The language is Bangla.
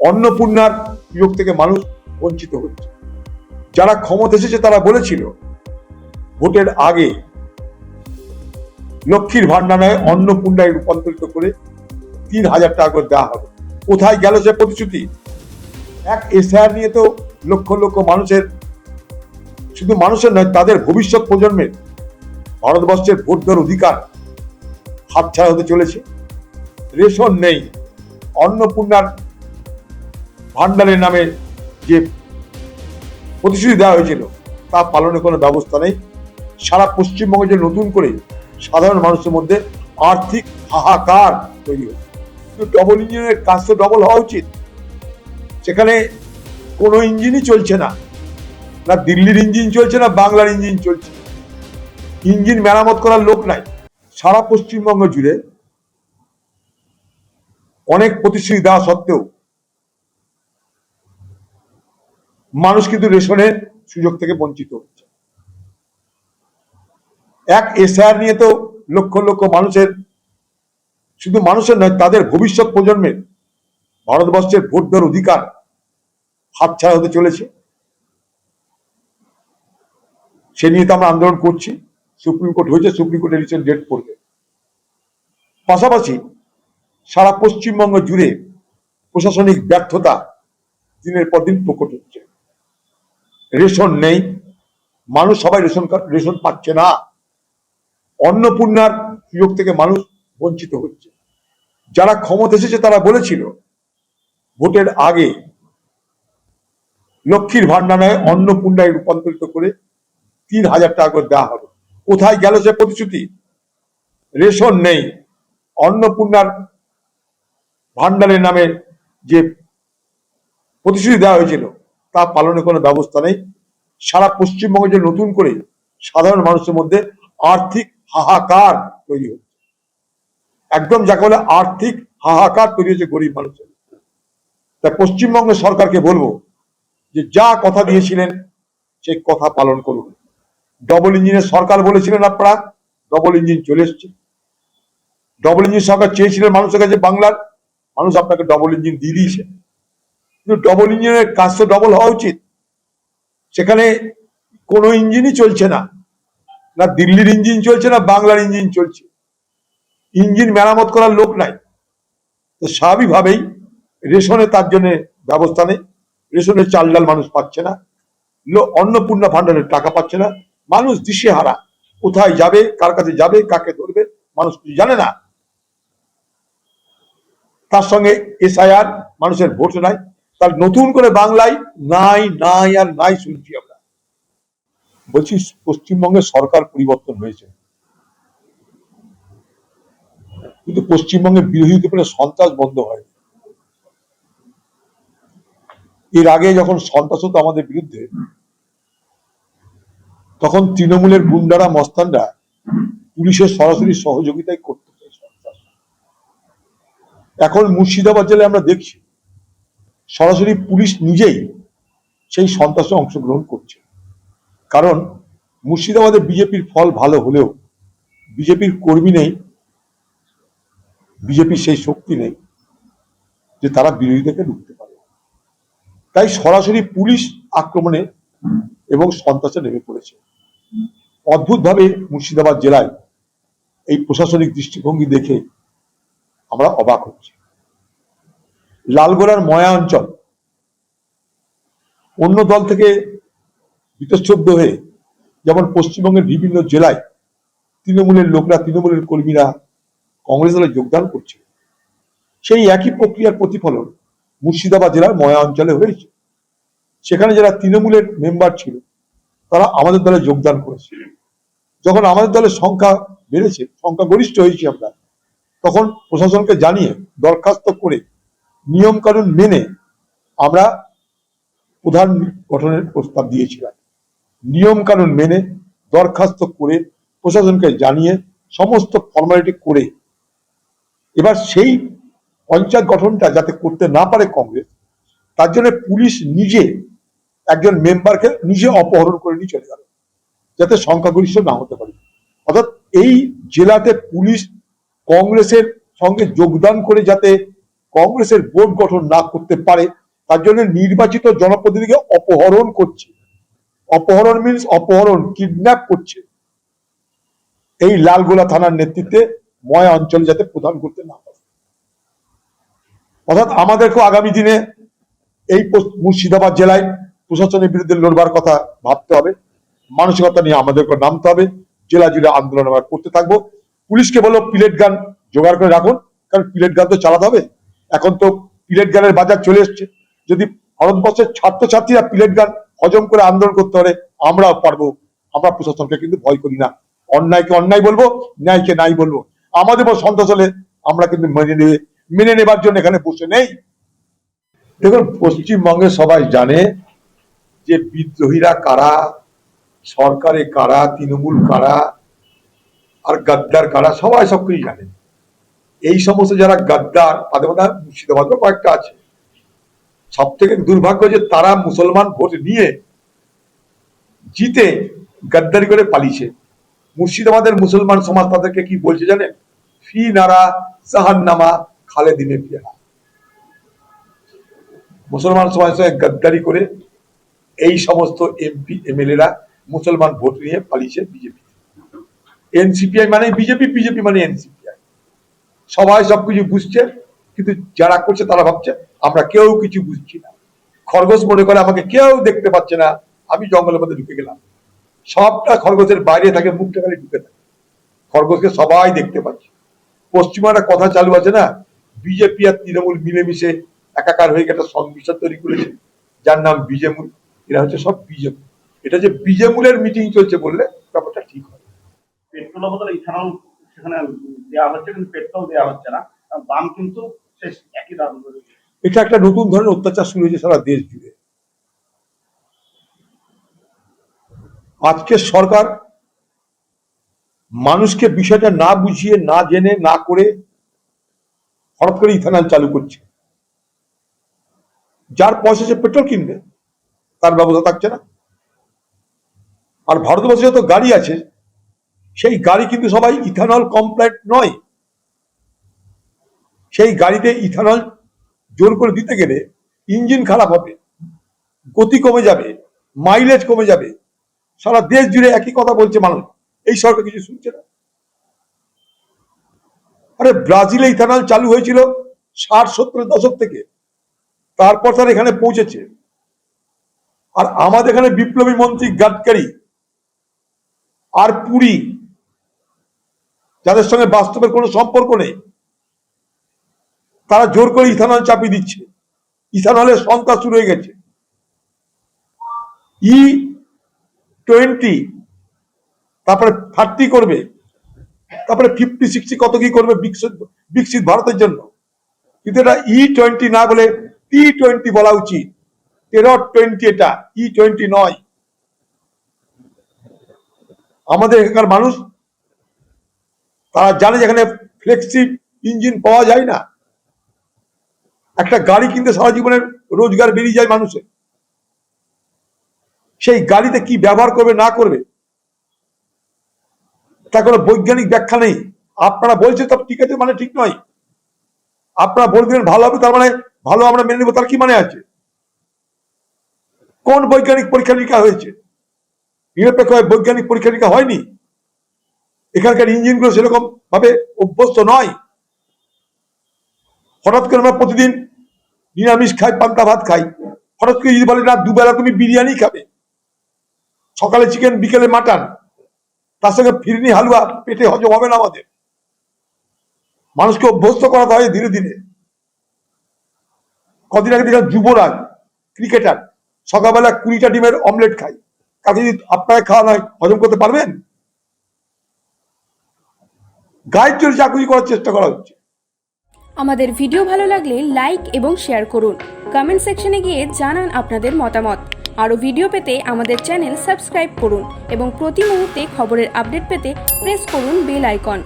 অন্নপূর্ণার সুযোগ থেকে মানুষ বঞ্চিত হচ্ছে। যারা ক্ষমতা এসেছে তারা বলেছিল ভোটের আগে লক্ষ্মীর ভান্ডারে অন্নপূর্ণায় রূপান্তরিত করে ৩,০০০ টাকা করে দেওয়া হবে। কোথায় গেল সে প্রতিশ্রুতি? এক এসআইআর নিয়ে তো লক্ষ লক্ষ মানুষের, শুধু মানুষের নয়, তাদের ভবিষ্যৎ প্রজন্মের ভারতবর্ষের ভোট দেওয়ার অধিকার হাতছাড়া হতে চলেছে। রেশন নেই, অন্নপূর্ণার ভান্ডারের নামে যে প্রতিশ্রুতি দেওয়া হয়েছিল তা পালনের কোনো ব্যবস্থা নেই। সারা পশ্চিমবঙ্গে যে নতুন করে সাধারণ মানুষের মধ্যে আর্থিক হাহাকার তৈরি হচ্ছে। ডবল ইঞ্জিনের কাজ তো ডবল হওয়া উচিত। সেখানে কোনো ইঞ্জিনই চলছে না, না দিল্লির ইঞ্জিন চলছে না বাংলার ইঞ্জিন চলছে। ইঞ্জিন মেরামত করার লোক নাই। সারা পশ্চিমবঙ্গ জুড়ে অনেক প্রতিশ্রুতি দেওয়া সত্ত্বেও মানুষ কিন্তু রেশনের সুযোগ থেকে বঞ্চিত হচ্ছে। এক এসআইআর নিয়ে তো লক্ষ লক্ষ মানুষের, শুধু মানুষের নয়, তাদের ভবিষ্যৎ প্রজন্মের ভারতবর্ষের ভোট দেওয়ার অধিকার হাতছাড়া হতে চলেছে। সে নিয়ে তো আমরা আন্দোলন করছি। সুপ্রিম কোর্ট হয়েছে, সুপ্রিম কোর্টের রিসেন্ট ডেট পড়বে। পাশাপাশি সারা পশ্চিমবঙ্গ জুড়ে প্রশাসনিক ব্যর্থতা দিনের পর দিন প্রকট হচ্ছে। রেশন নেই, মানুষ সবাই রেশন পাচ্ছে না। অন্নপূর্ণার সুযোগ থেকে মানুষ বঞ্চিত হচ্ছে। যারা ক্ষমতা এসেছে তারা বলেছিল ভোটের আগে লক্ষ্মীর ভান্ডারে অন্নপূর্ণায় রূপান্তরিত করে ৩,০০০ টাকা করে দেওয়া হবে। কোথায় গেল সে প্রতিশ্রুতি? রেশন নেই, অন্নপূর্ণার ভান্ডারের নামে যে প্রতিশ্রুতি দেওয়া হয়েছিল তা পালনের কোনো ব্যবস্থা নেই। সারা পশ্চিমবঙ্গে যে নতুন করে সাধারণ মানুষের মধ্যে আর্থিক হাহাকার তৈরি হচ্ছে। একদম যাকে বলে আর্থিক হাহাকার তৈরি হচ্ছে গরিব মানুষের। তাই পশ্চিমবঙ্গের সরকারকে বলবো যে যা কথা দিয়েছিলেন সেই কথা পালন করুন। ডবল ইঞ্জিনের সরকার বলেছিলেন আপনারা, ডবল ইঞ্জিন চলে এসছে। ডবল ইঞ্জিন সরকার চেয়েছিলেন মানুষের কাছে বাংলার, মানুষ আপনাকে ডবল ইঞ্জিন দিয়ে দিয়েছে। কিন্তু ডবল ইঞ্জিনের কাজ তো ডবল হওয়া উচিত। সেখানে কোনো ইঞ্জিনই চলছে না, না দিল্লির ইঞ্জিন চলছে না বাংলার ইঞ্জিন চলছে। ইঞ্জিন মেরামত করার লোক নাই। তো স্বাভাবিকভাবেই রেশনে তার জন্য ব্যবস্থা নেই। রেশনের চাল ডাল মানুষ পাচ্ছে না, অন্নপূর্ণা ভান্ডারের টাকা পাচ্ছে না। মানুষ দিশেহারা, কোথায় যাবে, কার কাছে যাবে, কাকে ধরবে মানুষ কিছু জানে না। তার সঙ্গে এসআইআর, মানুষের ভোট নাই। তার নতুন করে বাংলায় নাই নাই আর নাই শুনছি আমরা। বলছি পশ্চিমবঙ্গের সরকার পরিবর্তন হয়েছে, কিন্তু পশ্চিমবঙ্গের বিরোধীদের উপরে সন্ত্রাস বন্ধ হয়। এর আগে যখন সন্ত্রাস হতো আমাদের বিরুদ্ধে, তখন তৃণমূলের গুন্ডারা মস্তানরা পুলিশের সরাসরি সহযোগিতায় করতে। এখন মুর্শিদাবাদ জেলায় আমরা দেখছি সরাসরি পুলিশ নিজেই সেই সন্ত্রাসে অংশগ্রহণ করছে। কারণ মুর্শিদাবাদে বিজেপির ফল ভালো হলেও বিজেপির কর্মী নেই, বিজেপির সেই শক্তি নেই যে তারা বিরোধীদেরকে রুখতে পারে। তাই সরাসরি পুলিশ আক্রমণে এবং সন্ত্রাসে নেমে পড়েছে। অদ্ভুতভাবে মুর্শিদাবাদ জেলায় এই প্রশাসনিক দৃষ্টিভঙ্গি দেখে আমরা অবাক হচ্ছি। লালগোলার ময়া অঞ্চল অন্য দল থেকে বিতস্তব্ধ হয়ে, যেমন পশ্চিমবঙ্গের বিভিন্ন জেলায় তৃণমূলের লোকরা, তৃণমূলের কর্মীরা কংগ্রেস দলে যোগদান করছে, সেই একই প্রক্রিয়ার প্রতিফলন মুর্শিদাবাদ জেলার ময়া অঞ্চলে হয়েছে। সেখানে যারা তৃণমূলের মেম্বার ছিল তারা আমাদের দলে যোগদান করেছে। যখন আমাদের দলের সংখ্যা বেড়েছে, সংখ্যা গরিষ্ঠ হয়েছি আমরা, তখন প্রশাসনকে জানিয়ে দরখাস্ত করে নিয়ম কানুন মেনে আমরা প্রধান গঠনের প্রস্তাব দিয়েছিলাম। নিয়ম কানুন মেনে দরখাস্ত করে প্রশাসনকে জানিয়ে সমস্ত ফর্মালিটি করে এবার সেই পঞ্চায়েত গঠনটা যাতে করতে না পারে কংগ্রেস, তার জন্য পুলিশ নিজে একজন মেম্বারকে নিজে অপহরণ করে নিয়ে চলে গেল, যাতে সংখ্যাগরিষ্ঠ না হতে পারে। অর্থাৎ এই জেলাতে পুলিশ কংগ্রেসের সঙ্গে যোগদান করে যাতে কংগ্রেসের বোর্ড গঠন না করতে পারে, তার জন্য নির্বাচিত জনপ্রতিনিধিকে অপহরণ করছে। অপহরণ মিনস অপহরণ, কিডন্যাপ করছে। এই লালগোলা থানার নেতৃত্বে ময় অঞ্চলে যাতে প্রদান করতে না পারে। অর্থাৎ আমাদেরকে আগামী দিনে এই মুর্শিদাবাদ জেলায় প্রশাসনের বিরুদ্ধে লড়বার কথা ভাবতে হবে, মানসিকতা নিয়ে আমাদেরকে নামতে হবে, জেলা জুড়ে আন্দোলন আমরা করতে থাকবো। পুলিশকে বলো পিলেট গান জোগাড় করে রাখুন, কারণ পিলেট গান তো চালাতে হবে। এখন তো পিলেট গানের বাজার চলে এসছে। যদি ভারতবর্ষের ছাত্রছাত্রীরা পিলেট গান হজম করে আন্দোলন করতে পারে, আমরাও পারবো। আমরা প্রশাসনকে কিন্তু ভয় করি না। অন্যায়কে অন্যায় বলবো, ন্যায়কে নাই বলবো। আমাদের উপর সন্ত্রাস হলে আমরা কিন্তু মেনে নেবার জন্য এখানে বসে নেই। দেখুন, পশ্চিমবঙ্গে সবাই জানে যে বিদ্রোহীরা কারা, সরকারে কারা, তৃণমূল কারা, আর গাদ্দার কারা, সবাই সবকিছু জানে। এই সমস্ত যারা গাদ্দার, তাদের মধ্যে মুর্শিদাবাদও কয়েকটা আছে। সব থেকে দুর্ভাগ্য যে তারা মুসলমান ভোট নিয়ে জিতে গাদ্দারি করে পালিয়েছে। মুর্শিদাবাদের মুসলমান সমাজ তাদেরকে কি বলছে জানেন? ফি নারা জাহান্নামা খালেদিনে ফিহা। মুসলমান সমাজের সঙ্গে গাদ্দারি করে এই সমস্ত এমপি এমএলএরা মুসলমান ভোট নিয়ে পালিয়েছে বিজেপি। এনসিপিআই মানে বিজেপি, বিজেপি মানে এনসিপিআই। সবাই সবকিছু বুঝছে, কিন্তু যারা করছে তারা ভাবছে আমরা কেউ কিছু বুঝছি না। খরগোশ মনে করে আমাকে কেউ দেখতে পাচ্ছে না, আমি জঙ্গলের মধ্যে ঢুকে গেলাম। সবটা খরগোশের বাইরে থাকে, মুখটা খালি ঢুকে থাকে। খরগোশকে সবাই দেখতে পাচ্ছে। পশ্চিমা একটা কথা চালু আছে না, বিজেপি আর তৃণমূল মিলেমিশে একাকার হয়ে একটা সংবিধান তৈরি করেছে, যার নাম বিজেমূল। এরা হচ্ছে সব বিজেমূল। এটা যে বিজেমূলের মিটিং চলছে বললে ব্যাপারটা ঠিক হয়। পেট্রোলের বদলে ইথানল সেখানে দেওয়া হচ্ছে, কিন্তু পেট্রোল দেওয়া হচ্ছে না, দাম কিন্তু একই দাম। এটা একটা নতুন ধরনের অত্যাচার শুরু হয়েছে সারা দেশ জুড়ে। আজকে সরকার মানুষকে বিষয়টা না বুঝিয়ে, না জেনে, না করে হঠাৎ করে ইথানল চালু করছে। যার পয়সা সে পেট্রোল কিনবে, তার ব্যবস্থা থাকছে না। আর ভারতবর্ষে যত গাড়ি আছে, সেই গাড়ি কিন্তু সবাই ইথানল কমপ্লায়েন্ট নয়। সেই গাড়িতে ইথানল জোর করে দিতে গেলে ইঞ্জিন খারাপ হবে, গতি কমে যাবে, মাইলেজ কমে যাবে। সারা দেশ জুড়ে একই কথা বলছে মানুষ, এই সরকার কিছু শুনছে না। আরে ব্রাজিলে ইথানল চালু হয়েছিল 60-70 দশক থেকে, তারপর তার এখানে পৌঁছেছে। আর আমাদের এখানে বিপ্লবী মন্ত্রী গাডকারি আর পুরী, যাদের সঙ্গে বাস্তবের কোনো সম্পর্ক নেই, তারা জোর করে ইথানল চাপিয়ে দিচ্ছে। ইথানলের সন্ত্রাস শুরু হয়ে গেছে। E20, তারপরে 30 করবে, তারপরে 50-60 কত কি করবে বিকশিত ভারতের জন্য। কিন্তু এটা E20 না বলে T20 বলা উচিত। 13-20 এটা, E20 নয়। আমাদের এখানকার মানুষ তারা জানে যেখানে ফ্লেক্সি ইঞ্জিন পাওয়া যায় না। একটা গাড়ি কিনতে সারা জীবনের রোজগার বেরিয়ে যায় মানুষের। সেই গাড়িতে কি ব্যবহার করবে না করবে তার কোনো বৈজ্ঞানিক ব্যাখ্যা নেই। আপনারা বলছেন সব ঠিক আছে মানে ঠিক নয়। আপনারা বলে দিলেন ভালো হবে, তার মানে ভালো আমরা মেনে নেবো, তার কি মানে আছে? কোন বৈজ্ঞানিক পরীক্ষা নিরীক্ষা হয়েছে? নিরপেক্ষ বৈজ্ঞানিক পরীক্ষা নিরীক্ষা হয়নি। এখানকার ইঞ্জিনগুলো সেরকম ভাবে অভ্যস্ত নয়। হঠাৎ করে আমরা প্রতিদিন নিরামিষ খাই, পান্তা ভাত খাই, হঠাৎ করে যদি বলে না দুবেলা তুমি বিরিয়ানি খাবে, সকালে চিকেন বিকেলে মাটন, তার সঙ্গে ফিরনি হালুয়া, পেটে হজম হবে না আমাদের। মানুষকে অভ্যস্ত করাতে হয় ধীরে ধীরে। কদিন আগে দেখলাম যুবরাজ ক্রিকেটার সকালবেলা 20টা ডিমের অমলেট খায়। কাকে যদি আপনাকে খাওয়া নয়, হজম করতে পারবেন? গায়ের জোরে চাকরি করার চেষ্টা করা হচ্ছে। আমাদের ভিডিও ভালো লাগলে লাইক এবং শেয়ার করুন। কমেন্ট সেকশনে গিয়ে জানান আপনাদের মতামত। আরও ভিডিও পেতে আমাদের চ্যানেল সাবস্ক্রাইব করুন এবং প্রতি মুহূর্তে খবরের আপডেট পেতে প্রেস করুন বেল আইকন।